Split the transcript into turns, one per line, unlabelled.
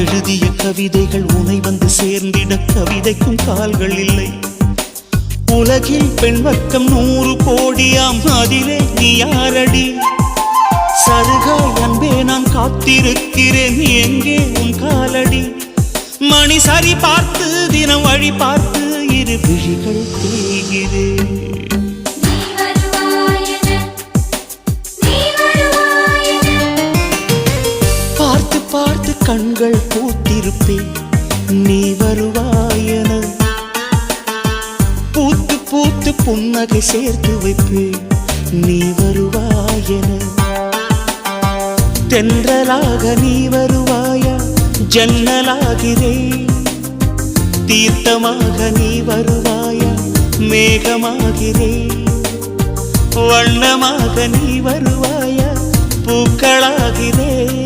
எழுதிய கவிதைகள் உனை வந்து சேர்ந்திட கவிதைக்கும் கால்கள் இல்லை. உலகில் பெண் வர்க்கம் 100 கோடியாம், அதிலே நீ யாரடி? சருகாய் அன்பே நான் காத்திருக்கிறேன், எங்கே உன் காலடி? மணி சரி பார்த்து தினம் வழி பார்த்து இரு விழிகள் தேய்கிறேன். பார்த்து பார்த்து கண்கள் பூத்திருப்பேன், நீ வருவாயென. பூத்து பூத்து புன்னகை சேர்த்து வைப்பேன், நீ வருவாயென. தென்றலாக நீ வருவாயா? ஜன்னலாகிறேன். தீர்த்தமாக நீ வருவாயா? மேகமாகிறேன். வண்ணமாக நீ வருவாயா? பூக்களாகிறேன்.